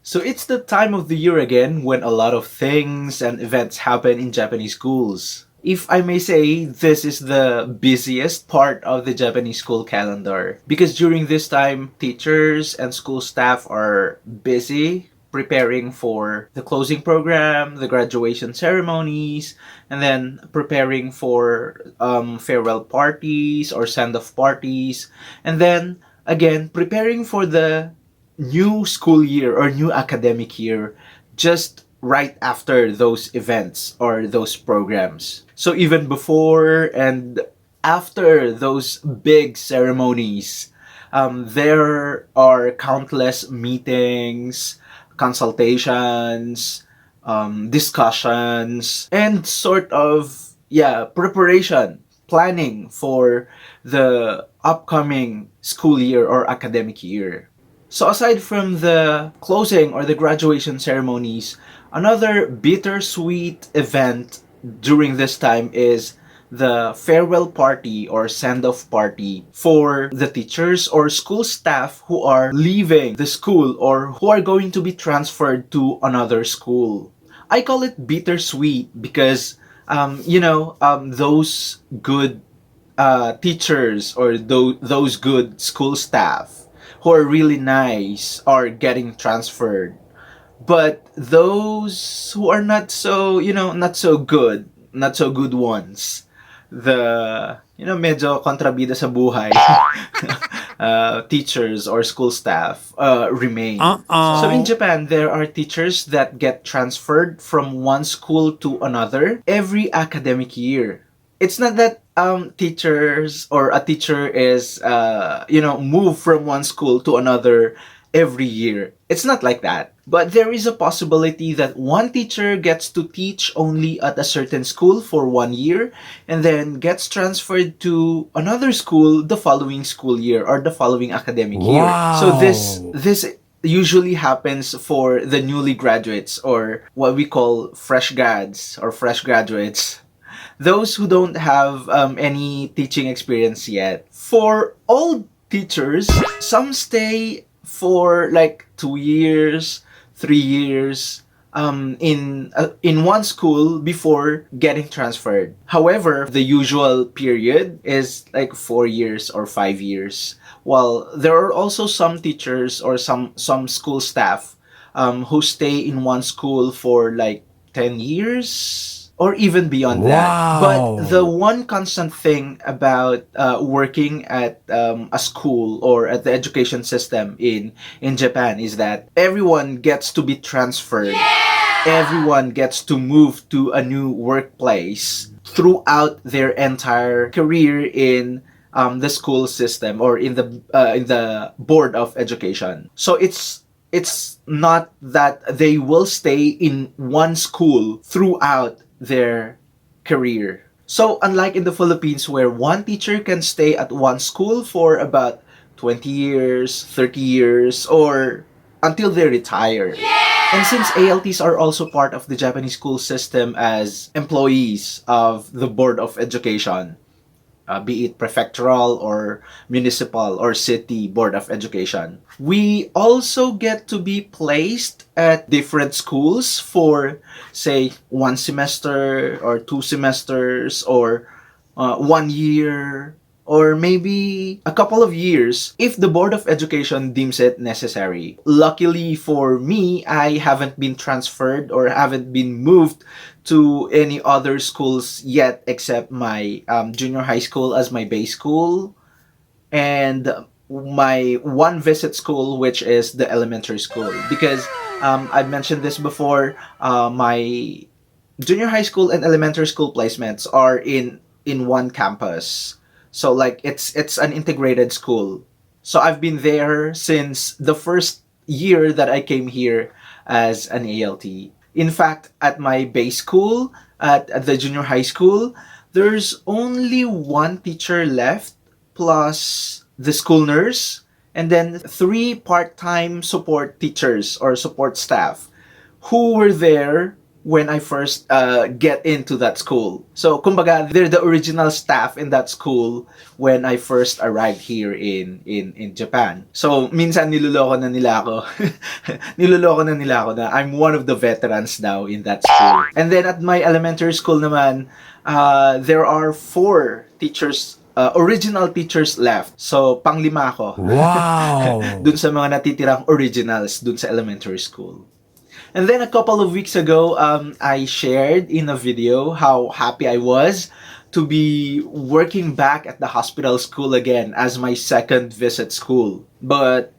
So it's the time of the year again when a lot of things and events happen in Japanese schools. If I may say, this is the busiest part of the Japanese school calendar because during this time, teachers and school staff are busy preparing for the closing program, the graduation ceremonies, and then preparing for farewell parties or send off parties, and then again preparing for the new school year or new academic year just right after those events or those programs. So even before and after those big ceremonies, there are countless meetings, consultations, discussions, and sort of, yeah, preparation, planning for the upcoming school year or academic year. So aside from the closing or the graduation ceremonies, another bittersweet event during this time is the farewell party or send-off party for the teachers or school staff who are leaving the school or who are going to be transferred to another school. I call it bittersweet because, those good teachers or those good school staff who are really nice are getting transferred. But those who are not so, not so good ones, medyo kontrabida sa buhay, teachers or school staff remain. So in Japan, there are teachers that get transferred from one school to another every academic year. It's not that teachers or a teacher is moved from one school to another every year. It's not like that. But there is a possibility that one teacher gets to teach only at a certain school for 1 year and then gets transferred to another school the following school year or the following academic year. So this usually happens for the newly graduates or what we call fresh grads or fresh graduates, those who don't have any teaching experience yet. For old teachers, some stay for like 2 years, 3 years in one school before getting transferred. However, the usual period is like 4 years or 5 years. While there are also some teachers or some school staff who stay in one school for like 10 years or even beyond that. But the one constant thing about working at a school or at the education system in Japan is that everyone gets to be transferred. Everyone gets to move to a new workplace throughout their entire career in the school system or in the board of education. So it's not that they will stay in one school throughout their career. So unlike in the Philippines where one teacher can stay at one school for about 20 years, 30 years, or until they retire. And since ALTs are also part of the Japanese school system as employees of the Board of Education, be it prefectural or municipal or city board of education. We also get to be placed at different schools for, say, 1 semester or 2 semesters or 1 year or maybe a couple of years if the Board of Education deems it necessary. Luckily for me, I haven't been transferred or haven't been moved to any other schools yet except my junior high school as my base school and my one visit school, which is the elementary school. Because I've mentioned this before, my junior high school and elementary school placements are in one campus. So like it's an integrated school. So I've been there since the first year that I came here as an ALT. In fact, at my base school, at the junior high school, there's only one teacher left plus the school nurse and then 3 part-time support teachers or support staff who were there when I first get into that school. So, kumbaga, they're the original staff in that school when I first arrived here in Japan. So, minsan niloloko na nila ako. Niloloko na nila ako na I'm one of the veterans now in that school. And then at my elementary school naman, there are 4 teachers original teachers left. So, panglima ako. Wow! Dun sa mga natitirang originals dun sa elementary school. And then a couple of weeks ago, I shared in a video how happy I was to be working back at the hospital school again as my second visit school. But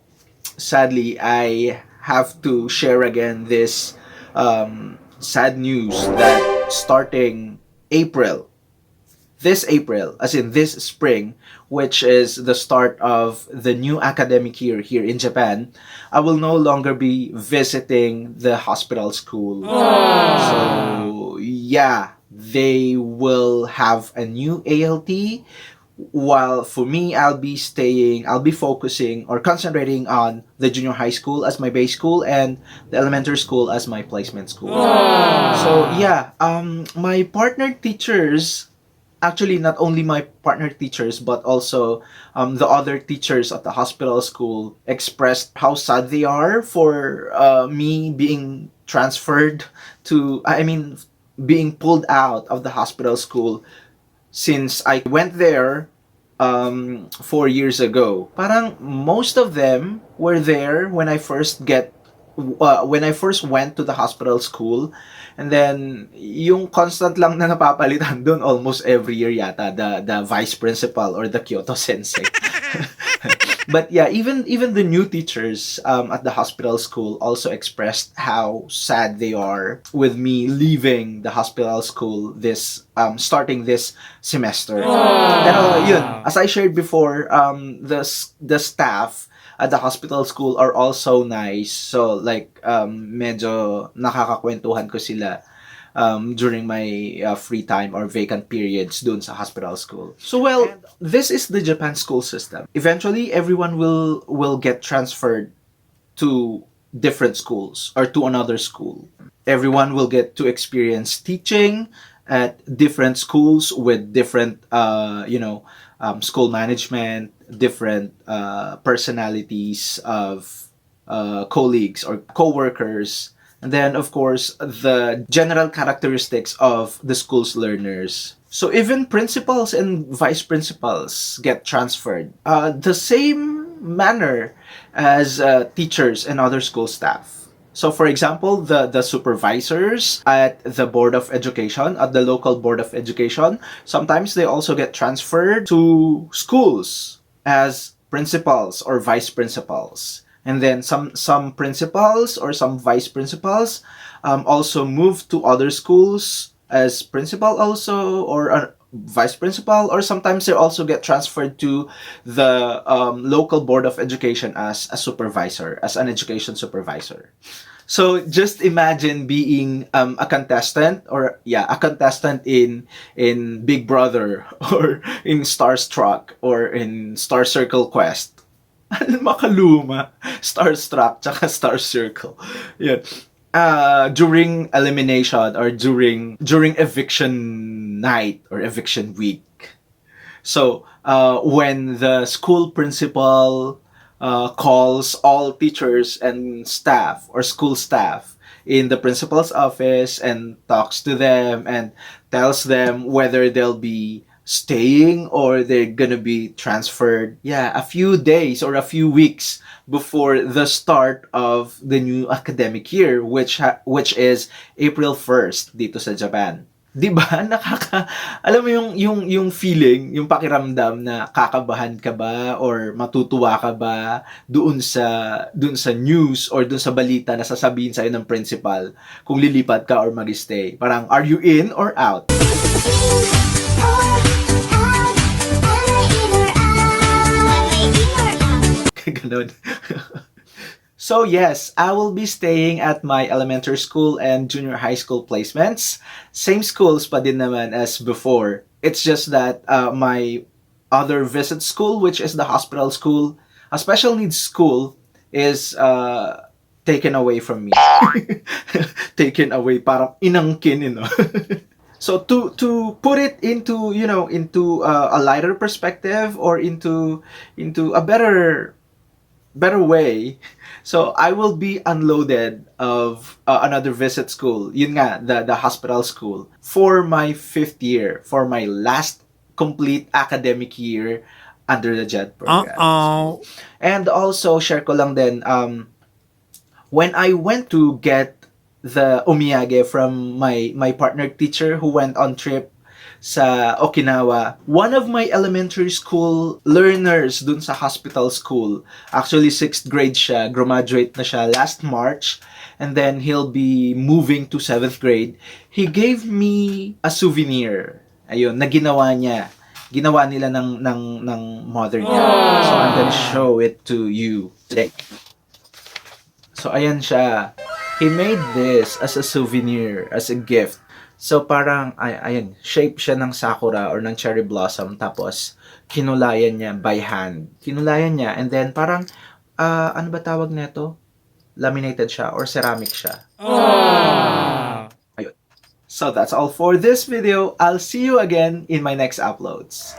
sadly, I have to share again this sad news that starting this April, as in this spring, which is the start of the new academic year here in Japan, I will no longer be visiting the hospital school. So, yeah, they will have a new ALT, while for me, I'll be focusing or concentrating on the junior high school as my base school and the elementary school as my placement school. So, yeah, my partner teachers, actually not only my partner teachers but also the other teachers at the hospital school expressed how sad they are for me being transferred to, being pulled out of the hospital school since I went there 4 years ago. Parang most of them were there when I first went to the hospital school, and then yung constant lang na napapalitan doon almost every year yata the vice principal or the Kyoto Sensei. But yeah, even the new teachers at the hospital school also expressed how sad they are with me leaving the hospital school this starting this semester. Pero yun, as I shared before, the staff at the hospital school are also nice. So like medyo nakakakwentuhan ko sila during my free time or vacant periods dun sa hospital school. So well, this is the Japan school system. Eventually, everyone will get transferred to different schools or to another school. Everyone will get to experience teaching at different schools with different, school management, different personalities of colleagues or co-workers, and then of course the general characteristics of the school's learners. So even principals and vice principals get transferred the same manner as teachers and other school staff. So for example, the supervisors at the Board of Education, at the local Board of Education, sometimes they also get transferred to schools as principals or vice principals. And then some principals or some vice principals also move to other schools as principal also, or vice principal, or sometimes they also get transferred to the local Board of Education as a supervisor, as an education supervisor. So just imagine being a contestant, in Big Brother or in Starstruck or in Star Circle Quest. Makaluma. Starstruck tsaka Star Circle. Yan. During elimination or during eviction night or eviction week. So when the school principal calls all teachers and staff or school staff in the principal's office and talks to them and tells them whether they'll be staying or they're gonna be transferred, a few days or a few weeks before the start of the new academic year, which is April 1st dito sa Japan. 'Di ba? Alam mo yung feeling, yung pakiramdam na kakabahan ka ba or matutuwa ka ba doon sa news or doon sa balita na sasabihin sa ng principal kung lilipat ka or mag-stay. Parang are you in or out? Ganun. So yes, I will be staying at my elementary school and junior high school placements. Same schools pa din naman as before. It's just that my other visit school, which is the hospital school, a special needs school, is taken away from me. Taken away, parang inangkin, you know. So to put it into, you know, into a lighter perspective, or into a better way. So I will be unloaded of another visit school. Yun nga, the hospital school, for my 5th year, for my last complete academic year under the JED program. So, and also share ko lang din, when I went to get the omiyage from my partner teacher who went on trip sa Okinawa, one of my elementary school learners dun sa hospital school, actually 6th grade siya, graduate na siya last March, and then he'll be moving to 7th grade. He gave me a souvenir, ayun, na ginawa niya. Ginawa nila ng mother niya. So I'm gonna show it to you today. So ayan siya. He made this as a souvenir, as a gift. So parang, ayan, shape siya ng sakura or ng cherry blossom, tapos kinulayan niya by hand. Kinulayan niya, and then parang, ano ba tawag nito? Laminated siya or ceramic siya. Ayun. So that's all for this video. I'll see you again in my next uploads.